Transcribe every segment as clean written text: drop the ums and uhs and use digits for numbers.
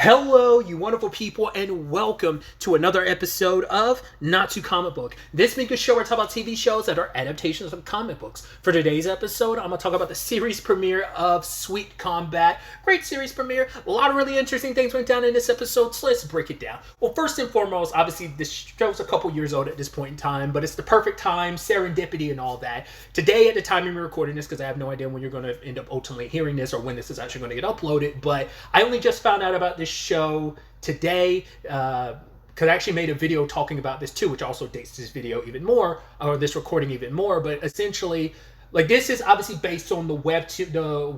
Hello, you wonderful people, and welcome to another episode of Not Too Comic Book. This week's show, we're talking about TV shows that are adaptations of comic books. For today's episode, I'm going to talk about the series premiere of Sweet Combat. Great series premiere. A lot of really interesting things went down in this episode, so let's break it down. Well, first and foremost, obviously, this show's a couple years old at this point in time, but it's the perfect time, serendipity, and all that. Today, at the time I'm recording this, because I have no idea when you're going to end up ultimately hearing this or when this is actually going to get uploaded, but I only just found out about this show today, because I actually made a video talking about this too, which also dates this video even more, or this recording even more. But essentially, like, this is obviously based on the webtoon, the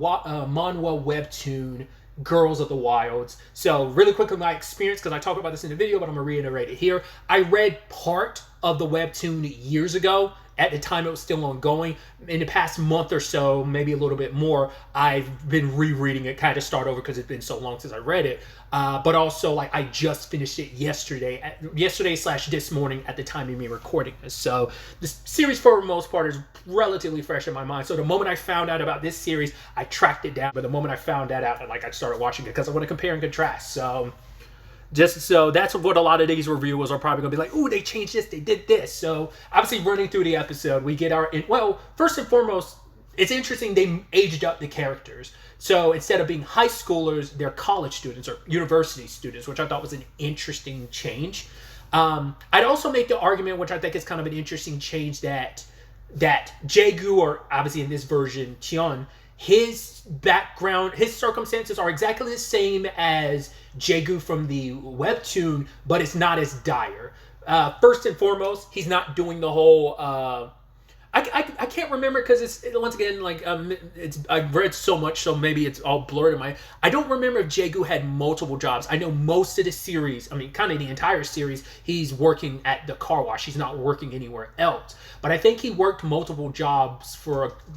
manhwa webtoon Girls of the Wilds. So really quickly, my experience, because I talk about this in the video, but I'm gonna reiterate it here. I read part of the webtoon years ago. At the time, it was still ongoing. In the past month or so, maybe a little bit more, I've been rereading it, kind of start over because it's been so long since I read it. But also, like, I just finished it yesterday/this morning at the time of me recording this. So this series, for the most part, is relatively fresh in my mind. So the moment I found out about this series, I tracked it down. But the moment I found that out, I started watching it because I want to compare and contrast. So that's what a lot of these reviewers are probably going to be like, ooh, they changed this, they did this. So obviously, running through the episode, we get first and foremost, it's interesting they aged up the characters. So instead of being high schoolers, they're college students or university students, which I thought was an interesting change. I'd also make the argument, which I think is kind of an interesting change, that Jaegu, or obviously in this version, Tion, his background, his circumstances are exactly the same as Jaegu from the webtoon, but it's not as dire. First and foremost, he's not doing the whole I can't remember because it's once again I've read so much, so maybe it's all blurred in my. I don't remember if Jaegu had multiple jobs. I know most of the series, kind of the entire series, he's working at the car wash. He's not working anywhere else. But I think he worked multiple jobs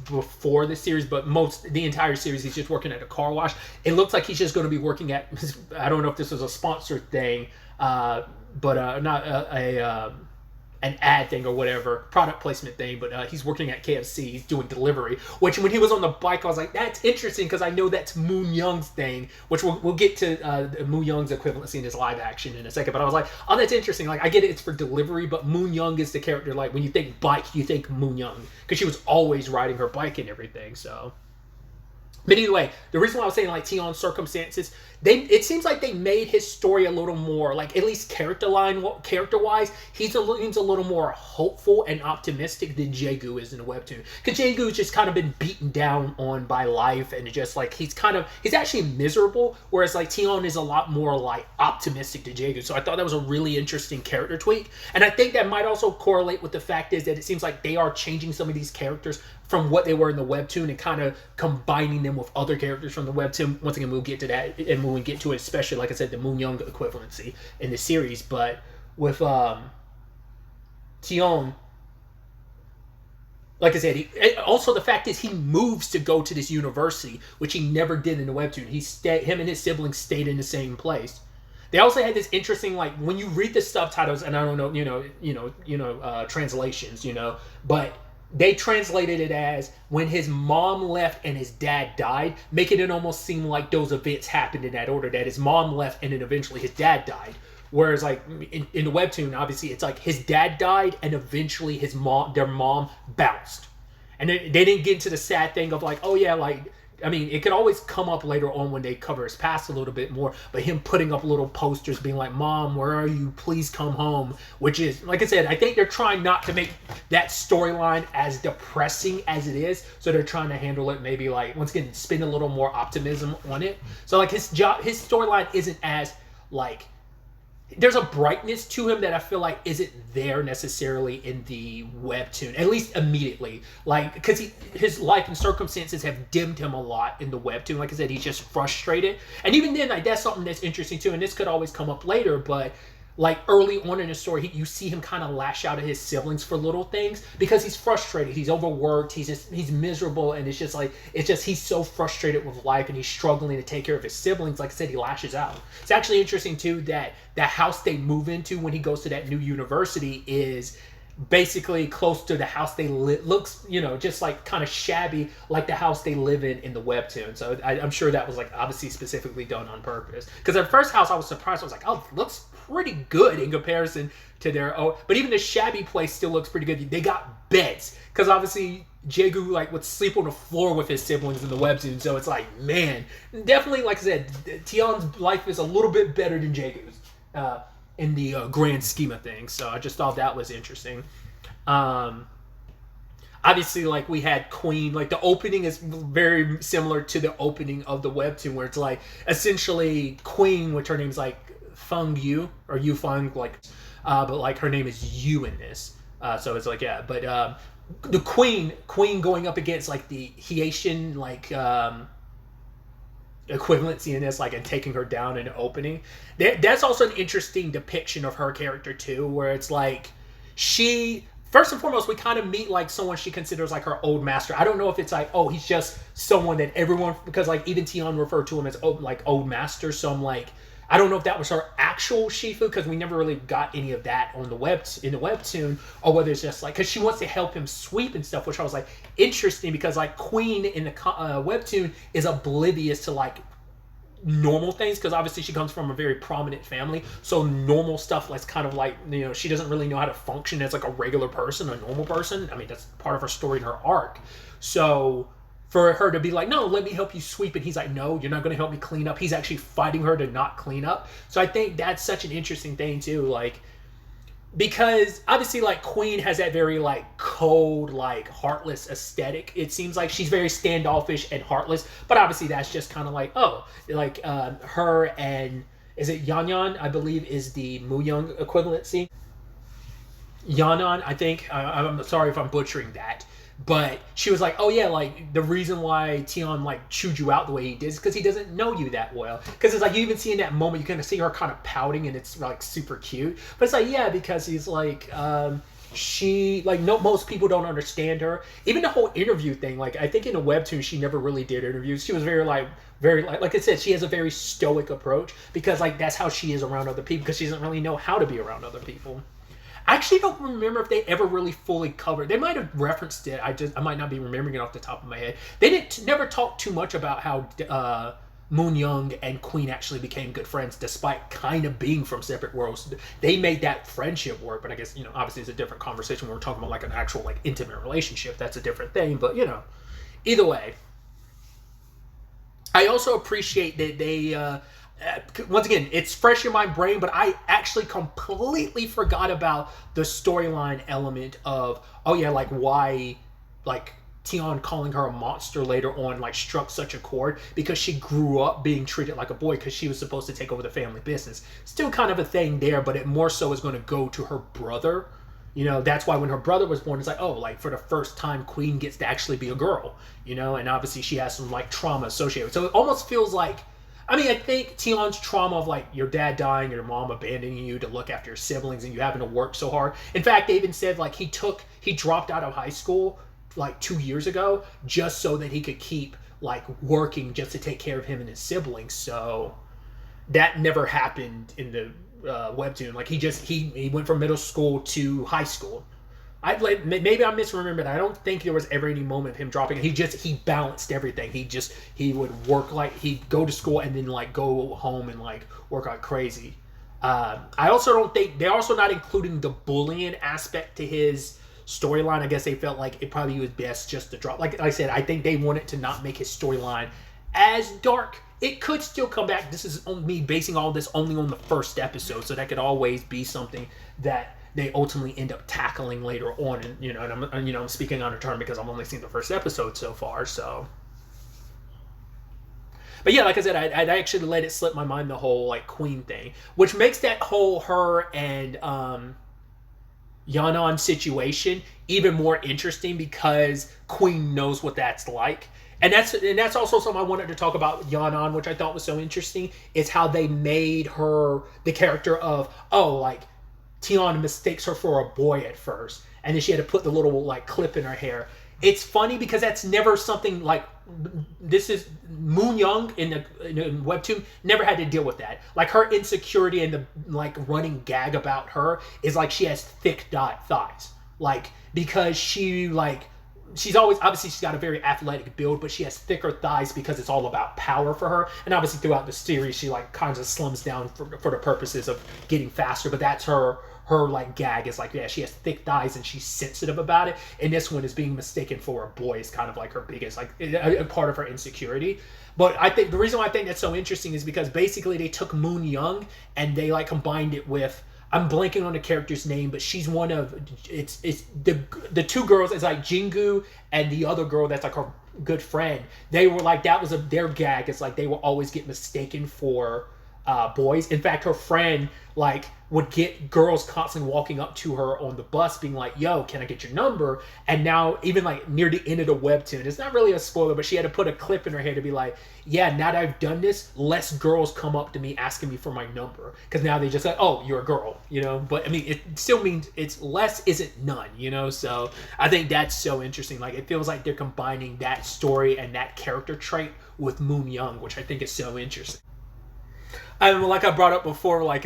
before the series, but the entire series he's just working at a car wash. It looks like he's just going to be working at. I don't know if this was a sponsored thing, but not an ad thing or whatever, product placement thing, but he's working at KFC, he's doing delivery, which when he was on the bike, I was like, that's interesting, because I know that's Moon Young's thing, which we'll get to Moon Young's equivalency in his live action in a second, but I was like, oh, that's interesting, like, I get it, it's for delivery, but Moon Young is the character, like, when you think bike, you think Moon Young, because she was always riding her bike and everything, so. But either way, the reason why I was saying, like, Tion's circumstances, it seems like they made his story a little more, like, at least character-wise, he's a little more hopeful and optimistic than Jaegu is in the webtoon. Because Jaegu's just kind of been beaten down on by life, and just, like, he's actually miserable, whereas, like, Tion is a lot more, like, optimistic to Jaegu. So I thought that was a really interesting character tweak. And I think that might also correlate with the fact is that it seems like they are changing some of these characters from what they were in the webtoon and kind of combining them with other characters from the webtoon. Once again, we'll get to that, and when we get to it, especially, like I said, the Moon Young equivalency in the series. But with Tion, like I said, also the fact is he moves to go to this university, which he never did in the webtoon. Him and his siblings stayed in the same place. They also had this interesting, like, when you read the subtitles, and I don't know, translations, but they translated it as when his mom left and his dad died, making it almost seem like those events happened in that order, that his mom left and then eventually his dad died. Whereas, like, in the webtoon, obviously, it's like his dad died and eventually their mom bounced. And they didn't get into the sad thing of, like, oh yeah, like, it could always come up later on when they cover his past a little bit more, but him putting up little posters being like, Mom, where are you? Please come home. Which is, like I said, I think they're trying not to make that storyline as depressing as it is. So they're trying to handle it maybe, like, once again, spin a little more optimism on it. So, like, his storyline isn't as, like, there's a brightness to him that I feel like isn't there necessarily in the webtoon, at least immediately. Like, because his life and circumstances have dimmed him a lot in the webtoon. Like I said, he's just frustrated. And even then, like, that's something that's interesting too. And this could always come up later, but like early on in the story, you see him kind of lash out at his siblings for little things because he's frustrated. He's overworked. He's miserable, and it's just he's so frustrated with life, and he's struggling to take care of his siblings. Like I said, he lashes out. It's actually interesting too that the house they move into when he goes to that new university is basically close to the house they live. Looks, you know, just like kind of shabby, like the house they live in the webtoon. So I'm sure that was like obviously specifically done on purpose. Because their first house, I was surprised. I was like, oh, it looks pretty good in comparison to their own. But even the shabby place still looks pretty good. They got beds because obviously Jaegu like would sleep on the floor with his siblings in the webtoon. So it's like, man, definitely, like I said, Tion's life is a little bit better than Jaegu's. In the grand scheme of things. So I just thought that was interesting. Obviously, like, we had Queen, like, the opening is very similar to the opening of the webtoon, where it's like essentially Queen, which her name's like Feng Yu or Yu Feng, like, but like her name is Yu in this. So it's like, yeah, but the Queen going up against like the Haitian, like, equivalency in this, like, and taking her down in the opening. That's also an interesting depiction of her character too, where it's like she, first and foremost, we kind of meet like someone she considers like her old master. I don't know if it's like, oh, he's just someone that everyone, because like even Tion referred to him as old master. So I'm like, I don't know if that was her actual Shifu, because we never really got any of that on the in the webtoon, or whether it's just like, because she wants to help him sweep and stuff, which I was like, interesting, because like Queen in the webtoon is oblivious to like normal things, because obviously she comes from a very prominent family, so normal stuff, like, kind of like, you know, she doesn't really know how to function as like a regular person, a normal person. I mean, that's part of her story and her arc. So for her to be like, no, let me help you sweep, and he's like, no, you're not going to help me clean up. He's actually fighting her to not clean up. So I think that's such an interesting thing too, like, because obviously like Queen has that very like cold, like heartless aesthetic. It seems like she's very standoffish and heartless, but obviously that's just kind of like, oh, like her and, is it Yanyan, I believe, is the Muyang equivalency. Yanan, I think. I'm sorry if I'm butchering that. But she was like, oh yeah, like, the reason why Tion like chewed you out the way he did is because he doesn't know you that well. Because it's like, you even see in that moment, you kind of see her kind of pouting, and it's like super cute. But it's like, yeah, because he's like, she, like, no, most people don't understand her. Even the whole interview thing, like, I think in a webtoon she never really did interviews. She was very like I said, she has a very stoic approach, because like that's how she is around other people, because she doesn't really know how to be around other people. I actually don't remember if they ever really fully covered. They might have referenced it. I might not be remembering it off the top of my head. They never talk too much about how Moon Young and Queen actually became good friends, despite kind of being from separate worlds. They made that friendship work, but I guess, you know, obviously it's a different conversation when we're talking about like an actual like intimate relationship. That's a different thing. But, you know, either way, I also appreciate that they. Once again, it's fresh in my brain, but I actually completely forgot about the storyline element of, oh yeah, like, why, like, Tion calling her a monster later on, like, struck such a chord, because she grew up being treated like a boy, because she was supposed to take over the family business. Still kind of a thing there, but it more so is going to go to her brother. You know, that's why when her brother was born, it's like, oh, like, for the first time, Queen gets to actually be a girl, you know, and obviously she has some, like, trauma associated with it. So it almost feels like, I mean, I think Tion's trauma of like your dad dying, your mom abandoning you to look after your siblings, and you having to work so hard. In fact, they even said like he dropped out of high school like 2 years ago just so that he could keep like working just to take care of him and his siblings. So that never happened in the webtoon. Like he went from middle school to high school. Maybe I misremembered. I don't think there was ever any moment of him dropping it. He balanced everything. He would work, like, he'd go to school and then like go home and like work like crazy. I also don't think they're also not including the bullying aspect to his storyline. I guess they felt like it probably was best just to drop. Like I said, I think they wanted to not make his storyline as dark. It could still come back. This is me basing all this only on the first episode, so that could always be something that they ultimately end up tackling later on. And you know, I'm speaking on a term because I've only seen the first episode so far. So, but yeah, like I said, I'd actually let it slip my mind, the whole like Queen thing, which makes that whole her and Yanan situation even more interesting, because Queen knows what that's like. And that's also something I wanted to talk about Yanan, which I thought was so interesting, is how they made her the character of, oh, like, Tion mistakes her for a boy at first, and then she had to put the little like clip in her hair. It's funny because that's never something like, this is Moon Young in the webtoon never had to deal with that. Like, her insecurity and the like running gag about her is like she has thick thighs. like, because she's always, obviously she's got a very athletic build, but she has thicker thighs because it's all about power for her. And obviously throughout the series, she like kind of slims down for the purposes of getting faster, but that's her like gag is like, yeah, she has thick thighs and she's sensitive about it. And this one is being mistaken for a boy is kind of like her biggest, like a part of her insecurity. But I think the reason why I think that's so interesting is because basically they took Moon Young and they like combined it with, I'm blanking on the character's name, but she's one of, it's the two girls, it's like Jingu and the other girl that's like her good friend. They were like, that was their gag. It's like they will always get mistaken for boys. In fact, her friend like would get girls constantly walking up to her on the bus being like, yo, can I get your number? And now even like near the end of the webtoon, it's not really a spoiler, but she had to put a clip in her head to be like, yeah, now that I've done this, less girls come up to me asking me for my number, because now they just like, oh, you're a girl, you know. But I mean, it still means it's less isn't none, you know. So I think that's so interesting. Like, it feels like they're combining that story and that character trait with Moon Young, which I think is so interesting. And like I brought up before, like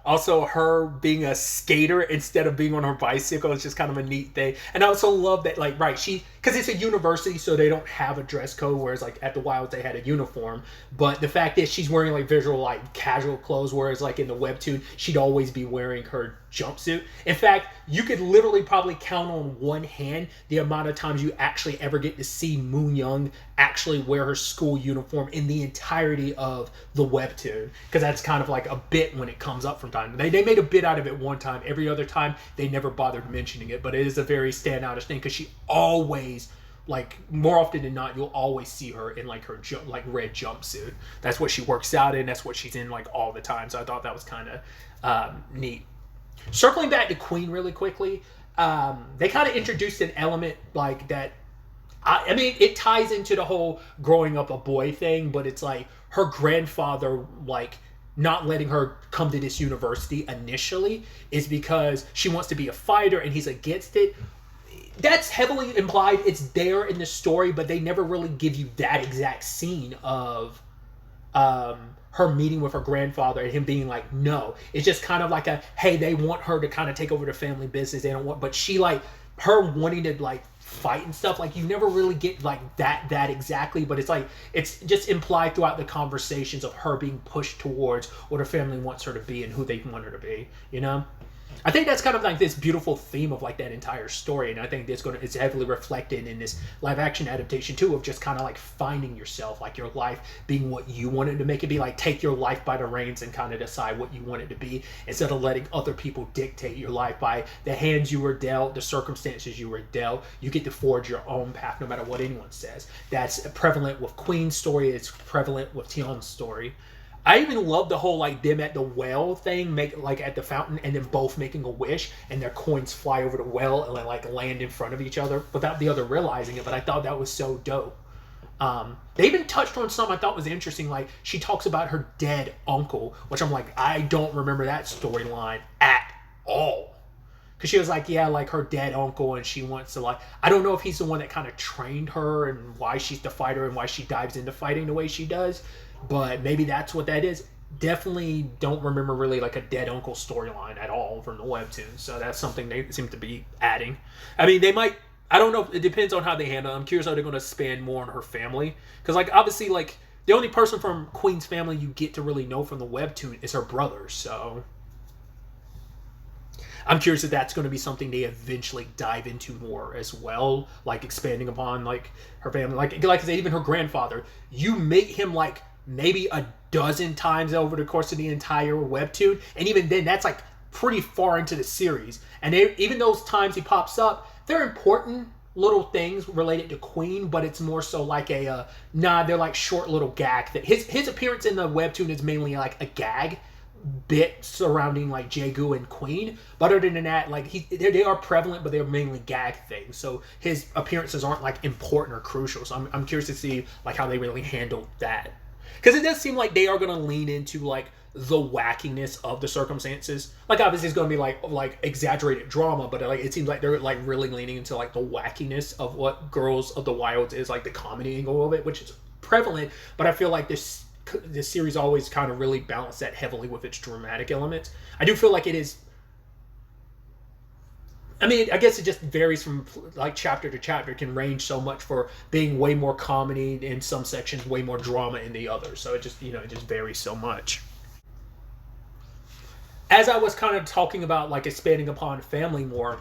also her being a skater instead of being on her bicycle is just kind of a neat thing. And I also love that, like, right, because it's a university, so they don't have a dress code, whereas like at the Wilds they had a uniform. But the fact is she's wearing like visual like casual clothes, whereas like in the webtoon she'd always be wearing her jumpsuit. In fact, you could literally probably count on one hand the amount of times you actually ever get to see Moon Young actually wear her school uniform in the entirety of the webtoon, because that's kind of like a bit when it comes up from time. They made a bit out of it one time. Every other time they never bothered mentioning it, but it is a very standoutish thing because she always, like, more often than not, you'll always see her in like her red jumpsuit. That's what she works out in. That's what she's in like all the time. So I thought that was kind of neat. Circling back to Queen really quickly, they kind of introduced an element like that. I mean, it ties into the whole growing up a boy thing, but it's like her grandfather, like, not letting her come to this university initially is because she wants to be a fighter and he's against it. That's heavily implied. It's there in the story, but they never really give you that exact scene of her meeting with her grandfather and him being like, no. It's just kind of like a, hey, they want her to kind of take over the family business. They don't want, but she, like, her wanting to like fight and stuff, like, you never really get like that exactly, but it's like, it's just implied throughout the conversations of her being pushed towards what her family wants her to be and who they want her to be, you know. I think that's kind of like this beautiful theme of like that entire story, and I think it's heavily reflected in this live action adaptation too, of just kind of like finding yourself, like your life being what you wanted to make it be. Like, take your life by the reins and kind of decide what you want it to be, instead of letting other people dictate your life by the hands you were dealt, the circumstances you were dealt. You get to forge your own path no matter what anyone says. That's prevalent with Queen's story. It's prevalent with Tion's story. I even love the whole like them at the well thing, make like at the fountain, and then both making a wish and their coins fly over the well and like land in front of each other without the other realizing it. But I thought that was so dope. They even touched on something I thought was interesting. Like, she talks about her dead uncle, which I'm like, I don't remember that storyline at all. Because she was like, yeah, like her dead uncle, and she wants to, like, I don't know if he's the one that kind of trained her and why she's the fighter and why she dives into fighting the way she does. But maybe that's what that is. Definitely don't remember really like a dead uncle storyline at all from the webtoon. So that's something they seem to be adding. I mean, they might, I don't know. It depends on how they handle it. I'm curious how they're going to span more on her family. Because, like, obviously, like, the only person from Queen's family you get to really know from the webtoon is her brother. So I'm curious if that's going to be something they eventually dive into more as well. Like, expanding upon, like, her family. Like I said, even her grandfather. You meet him, like, maybe a dozen times over the course of the entire webtoon, and even then that's like pretty far into the series, and even those times he pops up, they're important little things related to Queen, but it's more so like a they're like short little gag that his appearance in the webtoon is mainly like a gag bit surrounding like Jaegu and Queen, but other than that, like they are prevalent, but they're mainly gag things, so his appearances aren't like important or crucial. So I'm curious to see like how they really handle that. Because it does seem like they are going to lean into, like, the wackiness of the circumstances. Like, obviously, it's going to be, like exaggerated drama, but, like, it seems like they're, like, really leaning into, like, the wackiness of what Girls of the Wilds is, like, the comedy angle of it, which is prevalent, but I feel like this series always kind of really balanced that heavily with its dramatic elements. I do feel like it is I mean, I guess it just varies from like chapter to chapter. It can range so much for being way more comedy in some sections, way more drama in the others. So it just, it just varies so much. As I was kind of talking about like expanding upon family more,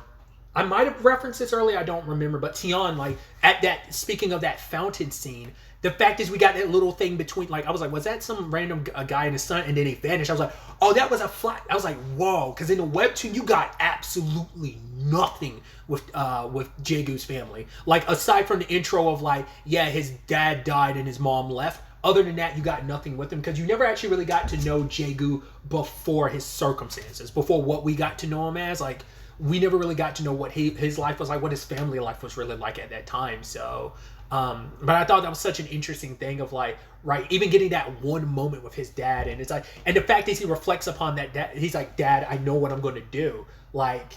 I might have referenced this earlier, I don't remember, but Tion, like at that, speaking of that fountain scene, the fact is we got that little thing between, like, I was like, was that some random guy and his son? And then he vanished. I was like, oh, that was a flat. I was like, whoa, because in the webtoon you got absolutely nothing with Jaegu's family. Like, aside from the intro of like, yeah, his dad died and his mom left. Other than that, you got nothing with him because you never actually really got to know Jaegu before his circumstances, before what we got to know him as. Like, we never really got to know what his life was like, what his family life was really like at that time. So, but I thought that was such an interesting thing of like, right, even getting that one moment with his dad, and it's like, and the fact is he reflects upon that. Dad, he's like, Dad, I know what I'm going to do. Like,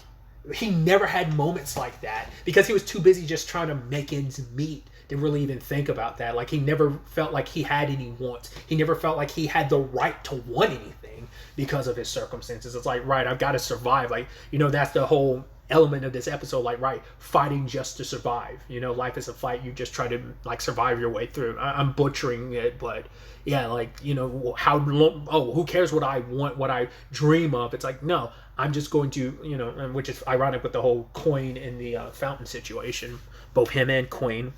he never had moments like that because he was too busy just trying to make ends meet to really even think about that. Like, he never felt like he had any wants. He never felt like he had the right to want anything because of his circumstances. It's like, right, I've got to survive. Like, that's the whole element of this episode. Like, right, fighting just to survive. Life is a fight. You just try to like survive your way through. I'm butchering it, but yeah, like, how long, who cares what I want, what I dream of? It's like, no, I'm just going to, which is ironic with the whole coin and the fountain situation, both him and Queen.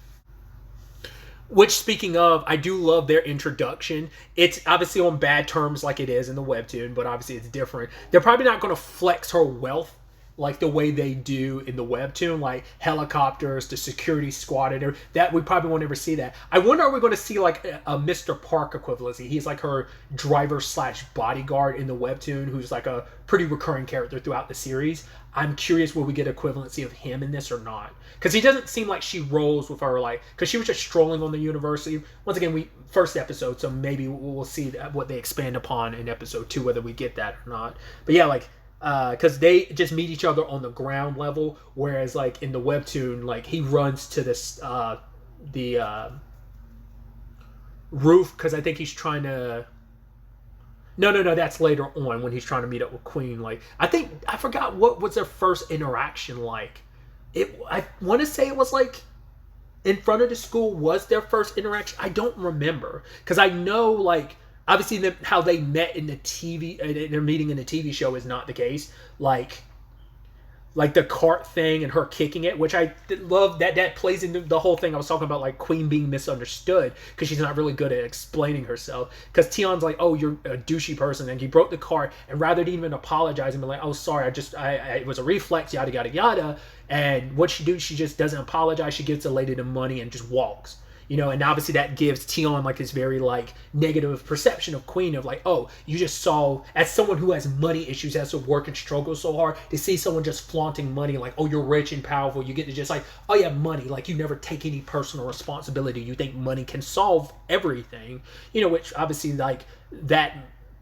Which, speaking of, I do love their introduction. It's obviously on bad terms like it is in the webtoon, but obviously it's different. They're probably not going to flex her wealth like the way they do in the webtoon, like helicopters, the security squad, and that we probably won't ever see that. I wonder, are we going to see like a Mr. Park equivalency? He's like her driver / bodyguard in the webtoon, who's like a pretty recurring character throughout the series. I'm curious, will we get equivalency of him in this or not? Because he doesn't seem like she rolls with her, like, because she was just strolling on the university. Once again, first episode, so maybe we'll see what they expand upon in episode 2, whether we get that or not. But yeah, like, because they just meet each other on the ground level, whereas like in the webtoon, like he runs to this the roof because I think he's trying to. No, that's later on when he's trying to meet up with Queen. Like, I forgot what was their first interaction like. I want to say it was like in front of the school was their first interaction. I don't remember because I know like. Obviously, how they met in the TV, their meeting in the TV show is not the case. Like the cart thing and her kicking it, which I love that plays into the whole thing I was talking about, like Queen being misunderstood because she's not really good at explaining herself. Because Tion's like, oh, you're a douchey person, and he broke the cart, and rather than even apologize and be like, oh, sorry, I it was a reflex, yada yada yada. And what she do, she just doesn't apologize. She gives the lady the money and just walks. And obviously that gives Tion like this very like negative perception of Queen of like, oh, you just saw, as someone who has money issues, has to work and struggle so hard, to see someone just flaunting money, like, oh, you're rich and powerful, you get to just like, oh yeah, money, like you never take any personal responsibility, you think money can solve everything, which obviously like that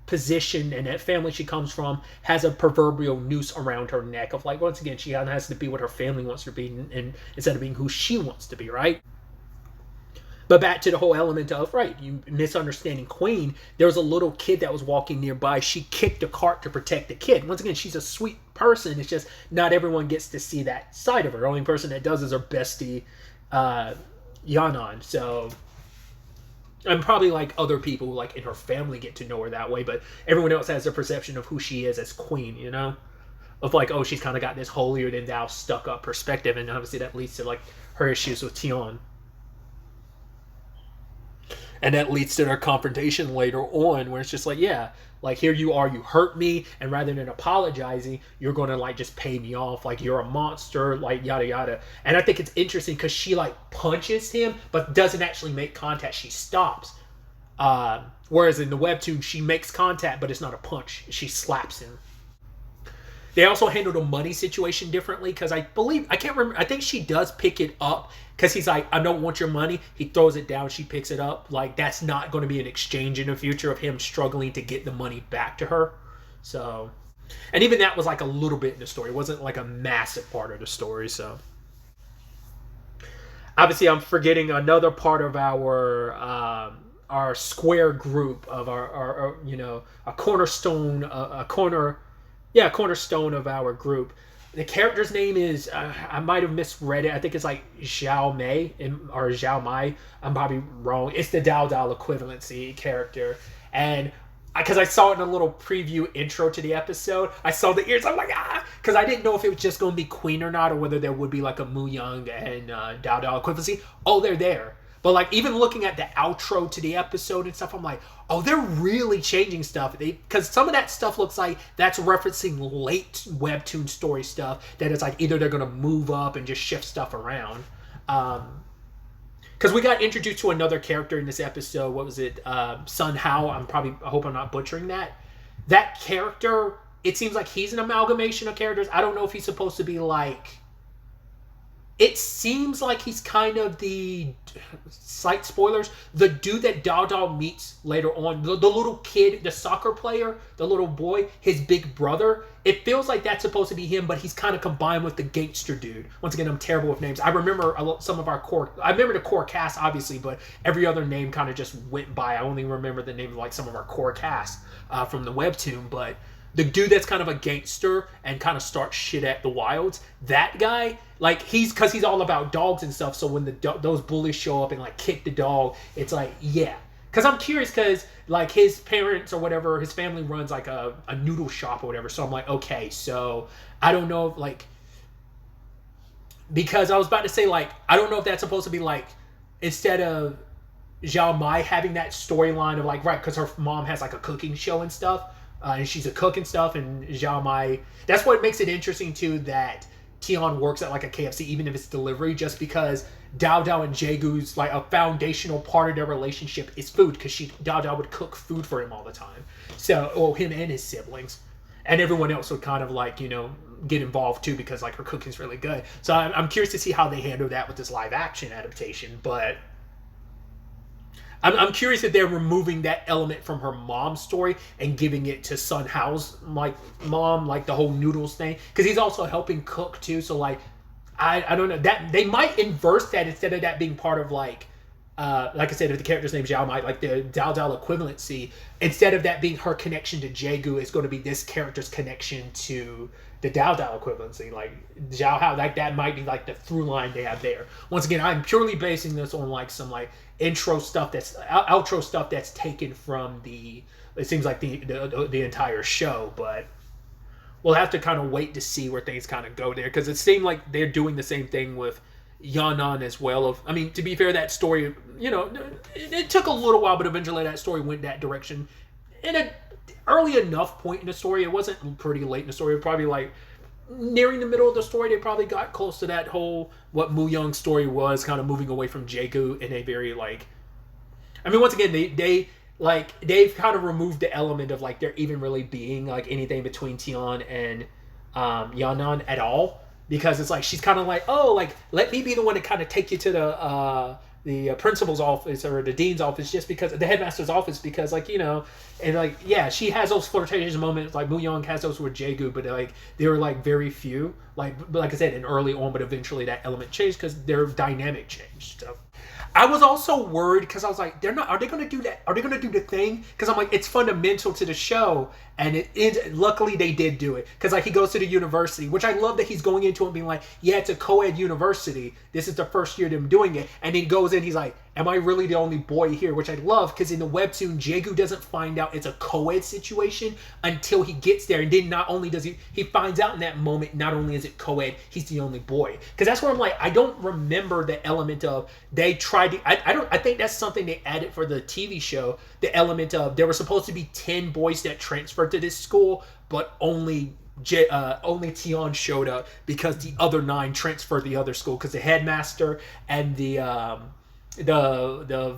position and that family she comes from has a proverbial noose around her neck of like, once again, she has to be what her family wants to be and instead of being who she wants to be, right? But back to the whole element of, right, you misunderstanding Queen. There was a little kid that was walking nearby. She kicked a cart to protect the kid. Once again, she's a sweet person. It's just not everyone gets to see that side of her. The only person that does is her bestie, Yanon. So, and probably like other people like in her family get to know her that way. But everyone else has a perception of who she is as Queen, Of like, oh, she's kind of got this holier than thou stuck up perspective. And obviously that leads to like her issues with Tion. And that leads to their confrontation later on where it's just like, yeah, like here you are, you hurt me. And rather than apologizing, you're going to like just pay me off. Like you're a monster, like yada, yada. And I think it's interesting because she like punches him, but doesn't actually make contact. She stops. Whereas in the webtoon, she makes contact, but it's not a punch. She slaps him. They also handle the money situation differently because I can't remember. I think she does pick it up because he's like, I don't want your money. He throws it down. She picks it up. Like, that's not going to be an exchange in the future of him struggling to get the money back to her. So, and even that was like a little bit in the story. It wasn't like a massive part of the story. So, obviously, I'm forgetting another part of our square group of a cornerstone, cornerstone of our group. the character's name is I might have misread it. I think it's like Xiao Mei or Xiao Mai. I'm probably wrong. It's the Dao Dao equivalency character, and because I saw it in a little preview intro to the episode, I saw the ears. I'm like, because I didn't know if it was just going to be Queen or not, or whether there would be like a Mu Young and Dao Dao equivalency. Oh, they're there. But like even looking at the outro to the episode and stuff, I'm like, oh, they're really changing stuff. Because some of that stuff looks like that's referencing late webtoon story stuff. That it's like either they're gonna move up and just shift stuff around. Because we got introduced to another character in this episode. What was it? Sun Hao. I hope I'm not butchering that. That character, it seems like he's an amalgamation of characters. I don't know if he's supposed to be like. It seems like he's kind of the, slight spoilers, the dude that Dao Dao meets later on. The little kid, the soccer player, the little boy, his big brother. It feels like that's supposed to be him, but he's kind of combined with the gangster dude. Once again, I'm terrible with names. I remember some of our core, I remember the core cast, obviously, but every other name kind of just went by. I only remember the name of like some of our core cast from the webtoon, but the dude that's kind of a gangster and kind of starts shit at the Wilds, that guy, like because he's all about dogs and stuff. So when those bullies show up and like kick the dog, it's like, yeah. Because I'm curious, because like his parents or whatever, his family runs like a noodle shop or whatever. So I'm like, okay, so I don't know if like, because I was about to say like, I don't know if that's supposed to be like, instead of Zhao Mai having that storyline of like, right, because her mom has like a cooking show and stuff. And she's a cook and stuff, and Zhao Mai. That's what makes it interesting too, that Tion works at like a KFC, even if it's delivery, just because Dao Dao and Jaegu's like a foundational part of their relationship is food, because Dao Dao would cook food for him all the time. So, him and his siblings, and everyone else would kind of like get involved too, because like her cooking's really good. So I'm curious to see how they handle that with this live action adaptation, but. I'm curious if they're removing that element from her mom's story and giving it to Sun Hao's like mom, like the whole noodles thing, because he's also helping cook too. So like, I don't know, that they might inverse that instead of that being part of like I said, if the character's name Zhao Mai, like the Dao Dao equivalency, instead of that being her connection to Jaegu, it's going to be this character's connection to the Dao Dao equivalency. Like Zhao Hao, like that might be like the through line they have there. Once again, I'm purely basing this on like some like intro stuff that's outro stuff that's taken from it seems like the entire show, but we'll have to kind of wait to see where things kind of go there, because it seemed like they're doing the same thing with Yan'an as well. I mean, to be fair, that story, it took a little while, but eventually that story went that direction in an early enough point in the story. It wasn't pretty late in the story. It was probably like nearing the middle of the story. They probably got close to that whole what Mu Young's story was, kind of moving away from Jaegu in a very like. I mean, once again, they've kind of removed the element of like there even really being like anything between Tian and Yan'an at all. Because it's like she's kind of like, oh, like let me be the one to kind of take you to the principal's office or the dean's office, just because the headmaster's office, because like and like yeah, she has those flirtatious moments like Mu Young has those with Jaegu, but like they were like very few, like I said, in early on, but eventually that element changed because their dynamic changed. So I was also worried because I was like, are they going to do that? Are they going to do the thing? Because I'm like, it's fundamental to the show. And it is, luckily they did do it. Because like he goes to the university, which I love that he's going into it being like, yeah, it's a co-ed university. This is the first year of them doing it. And he goes in, he's like, am I really the only boy here? Which I love, because in the webtoon, Jaegu doesn't find out it's a co-ed situation until he gets there. And then not only does he finds out in that moment, not only is it co-ed, he's the only boy. Because that's where I'm like, I don't remember the element of they tried to, I think that's something they added for the TV show, the element of there were supposed to be 10 boys that transferred to this school, but only Tion showed up because the other 9 transferred to the other school, because the headmaster and the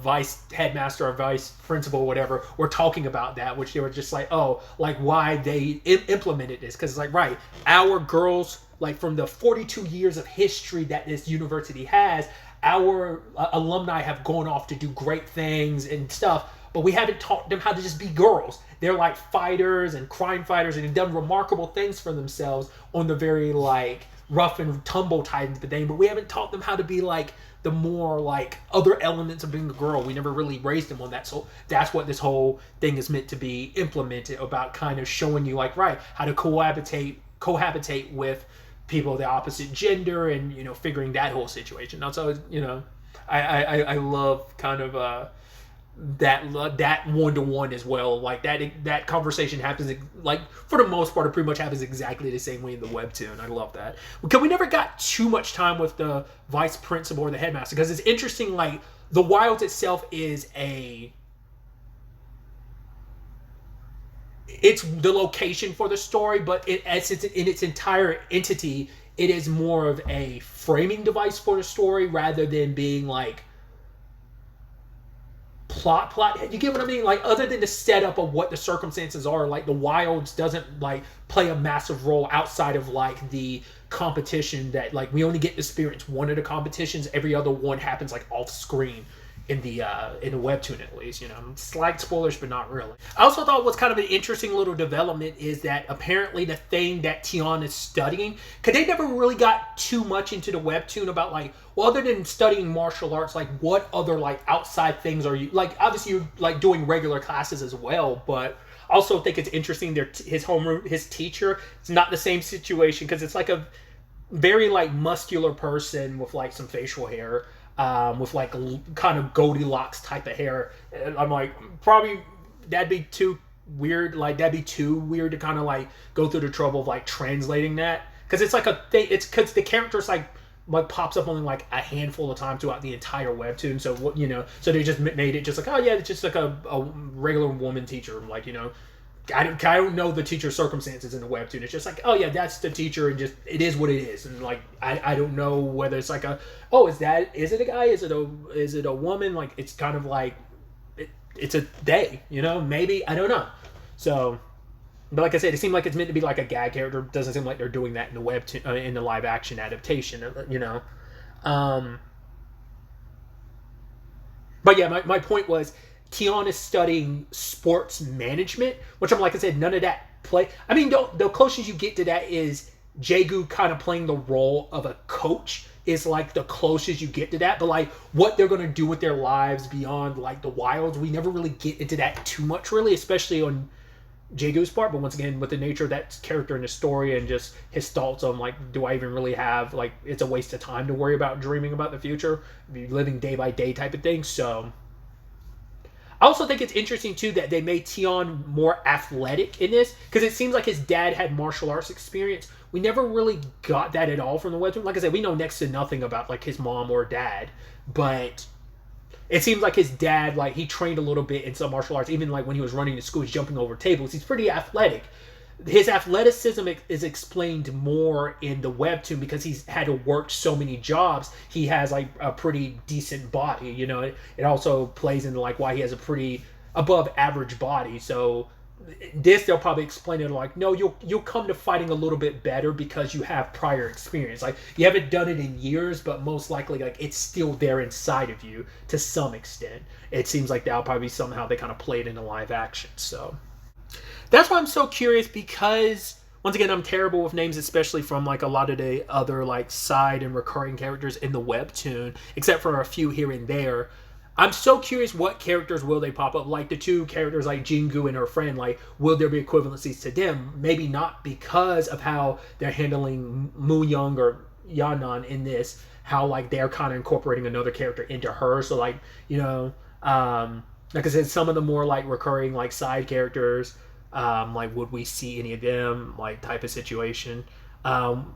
vice headmaster or vice principal or whatever were talking about that, which they were just like, oh, like why they implemented this, because it's like, right, our girls, like from the 42 years of history that this university has, our alumni have gone off to do great things and stuff, but we haven't taught them how to just be girls. They're like fighters and crime fighters, and they've done remarkable things for themselves on the very like rough and tumble type of thing, but we haven't taught them how to be like the more like other elements of being a girl. We never really raised them on that. So that's what this whole thing is meant to be implemented about, kind of showing you like, right, how to cohabitate with people of the opposite gender, and figuring that whole situation. Also, I love kind of that one-to-one as well. Like that conversation happens, like, for the most part, it pretty much happens exactly the same way in the webtoon. I love that, because we never got too much time with the vice principal or the headmaster, because it's interesting. Like, the Wilds itself it's the location for the story, but in its entire entity, it is more of a framing device for the story rather than being like plot. You get what I mean? Like, other than the setup of what the circumstances are, like, the Wilds doesn't like play a massive role outside of like the competition that, like, we only get to experience one of the competitions. Every other one happens like off screen in the webtoon, at least. Slight spoilers, but not really. I also thought what's kind of an interesting little development is that apparently the thing that Tion is studying, because they never really got too much into the webtoon about, like, well, other than studying martial arts, like, what other, like, outside things are you, like, obviously you're like doing regular classes as well, but I also think it's interesting his teacher, it's not the same situation, because it's like a very, like, muscular person with, like, some facial hair, with like kind of Goldilocks type of hair. And I'm like, probably that'd be too weird. Like, that'd be too weird to kind of like go through the trouble of like translating that, because it's like a thing. It's because the character's like pops up only like a handful of times throughout the entire webtoon. So what so they just made it just like, oh yeah, it's just like a regular woman teacher. Like, I don't know the teacher's circumstances in the webtoon. It's just like, oh yeah, that's the teacher, and just it is what it is. And like, I don't know whether it's like is it a guy? Is it a woman? Like, it's kind of like it's a they. Maybe, I don't know. So, but like I said, it seemed like it's meant to be like a gag character. It doesn't seem like they're doing that in the webtoon, in the live action adaptation. But yeah, my point was, Tion is studying sports management, which I'm, like I said, none of that play. I mean, the closest you get to that is Jaegu kind of playing the role of a coach is like the closest you get to that. But like, what they're going to do with their lives beyond like the Wilds, we never really get into that too much, really, especially on Jaegu's part. But once again, with the nature of that character in the story and just his thoughts on like, do I even really have, like, it's a waste of time to worry about dreaming about the future, be living day by day type of thing. So I also think it's interesting, too, that they made Tion more athletic in this, because it seems like his dad had martial arts experience. We never really got that at all from the webtoon. Like I said, we know next to nothing about, like, his mom or dad, but it seems like his dad, like, he trained a little bit in some martial arts, even, like, when he was running to school, he's jumping over tables. He's pretty athletic. His athleticism is explained more in the webtoon because he's had to work so many jobs. He has like a pretty decent body, It also plays into like why he has a pretty above average body. So this, they'll probably explain it like, no, you'll come to fighting a little bit better because you have prior experience. Like, you haven't done it in years, but most likely like it's still there inside of you to some extent. It seems like that'll probably be somehow they kind of played into live action. So that's why I'm so curious, because once again, I'm terrible with names, especially from like a lot of the other like side and recurring characters in the webtoon, except for a few here and there. I'm so curious, what characters will they pop up? Like the two characters like Jingu and her friend, like, will there be equivalencies to them? Maybe not, because of how they're handling Moo Young or Yanan in this, how like they're kind of incorporating another character into her. So like, like I said, some of the more like recurring like side characters, like, would we see any of them, like, type of situation. I'm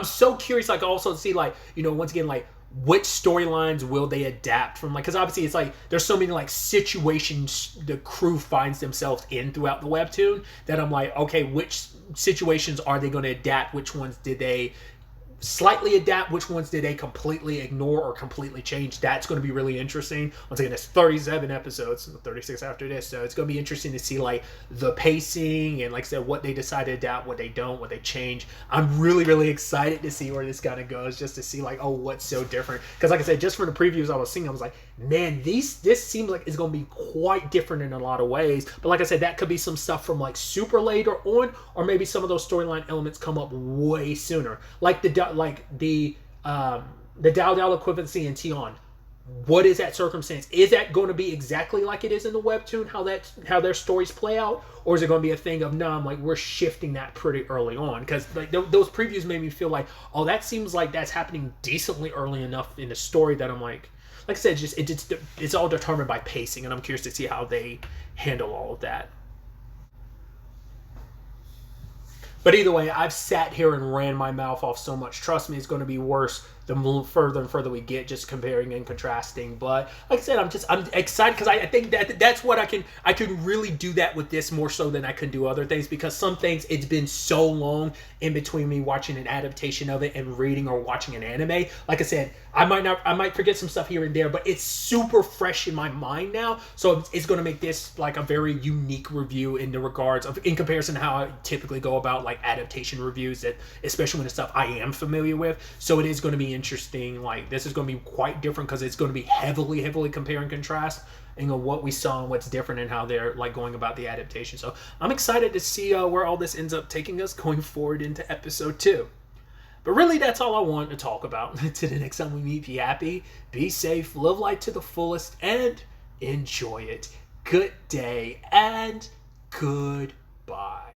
so curious, like, also to see, like, once again, like, which storylines will they adapt from, like, because obviously it's like there's so many like situations the crew finds themselves in throughout the webtoon that I'm like, okay, which situations are they going to adapt? Which ones did they slightly adapt? Which ones did they completely ignore or completely change? That's going to be really interesting. Once again, it's 37 episodes, 36 after this, so it's going to be interesting to see like the pacing and, like I said, what they decide to adapt, what they don't, what they change. I'm really, really excited to see where this kind of goes, just to see like, oh, what's so different, because like I said, just from the previews I was seeing, I was like, man, this seems like it's going to be quite different in a lot of ways. But like I said, that could be some stuff from like super later on, or maybe some of those storyline elements come up way sooner, like the Dao Dao equivalency in Tion. what is that circumstance? Is that going to be exactly like it is in the webtoon, how their stories play out, or is it going to be a thing of no? I'm like, we're shifting that pretty early on, because like those previews made me feel like, oh, that seems like that's happening decently early enough in the story that I'm like I said, it's all determined by pacing, and I'm curious to see how they handle all of that. But either way, I've sat here and ran my mouth off so much. Trust me, it's going to be worse the further and further we get, just comparing and contrasting. But like I said, I'm excited because I think that's what I can really do that with this more so than I can do other things, because some things, it's been so long in between me watching an adaptation of it and reading or watching an anime. Like I said, I might forget some stuff here and there, but it's super fresh in my mind now. So it's going to make this like a very unique review in the regards of, in comparison to how I typically go about like adaptation reviews, that especially when it's stuff I am familiar with. So it is going to be interesting. Like, this is going to be quite different because it's going to be heavily compare and contrast, and what we saw and what's different and how they're like going about the adaptation. So I'm excited to see where all this ends up taking us going forward into episode 2. But really, that's all I wanted to talk about. Till the next time we meet, be happy, be safe, live life to the fullest, and enjoy it. Good day and good